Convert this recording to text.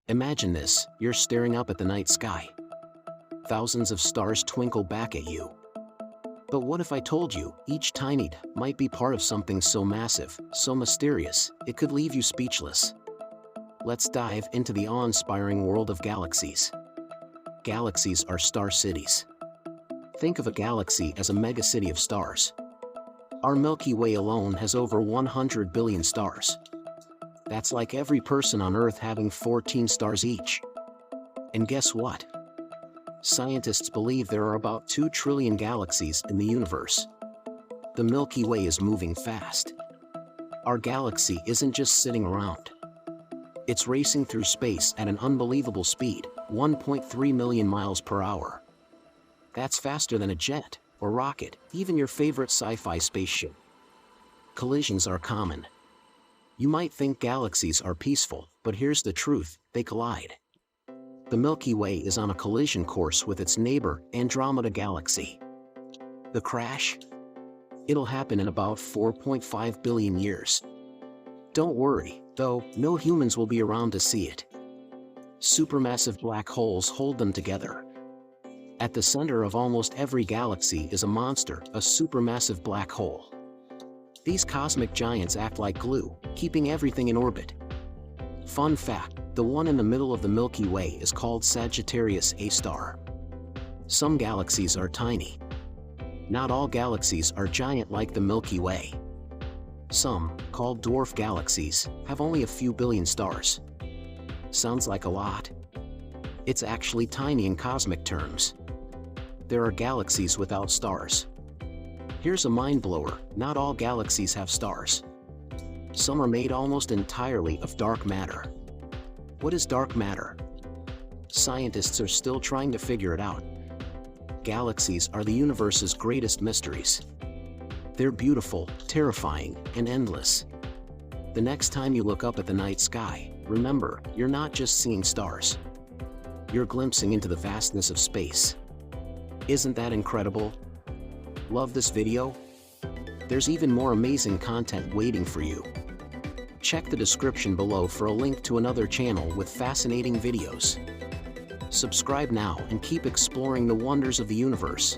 Imagine this, you're staring up at the night sky. Thousands of stars twinkle back at you. But what if I told you, each tiny might be part of something so massive, so mysterious, it could leave you speechless? Let's dive into the awe-inspiring world of galaxies. Galaxies are star cities. Think of a galaxy as a megacity of stars. Our Milky Way alone has over 100 billion stars. That's like every person on Earth having 14 stars each. And guess what? Scientists believe there are about 2 trillion galaxies in the universe. The Milky Way is moving fast. Our galaxy isn't just sitting around. It's racing through space at an unbelievable speed, 1.3 million miles per hour. That's faster than a jet, or rocket, even your favorite sci-fi spaceship. Collisions are common. You might think galaxies are peaceful, but here's the truth, they collide. The Milky Way is on a collision course with its neighbor, Andromeda Galaxy. The crash? It'll happen in about 4.5 billion years. Don't worry, though, no humans will be around to see it. Supermassive black holes hold them together. At the center of almost every galaxy is a monster, a supermassive black hole. These cosmic giants act like glue, keeping everything in orbit. Fun fact, the one in the middle of the Milky Way is called Sagittarius A star. Some galaxies are tiny. Not all galaxies are giant like the Milky Way. Some, called dwarf galaxies, have only a few billion stars. Sounds like a lot. It's actually tiny in cosmic terms. There are galaxies without stars. Here's a mind-blower, not all galaxies have stars. Some are made almost entirely of dark matter. What is dark matter? Scientists are still trying to figure it out. Galaxies are the universe's greatest mysteries. They're beautiful, terrifying, and endless. The next time you look up at the night sky, remember, you're not just seeing stars. You're glimpsing into the vastness of space. Isn't that incredible? Love this video? There's even more amazing content waiting for you. Check the description below for a link to another channel with fascinating videos. Subscribe now and keep exploring the wonders of the universe.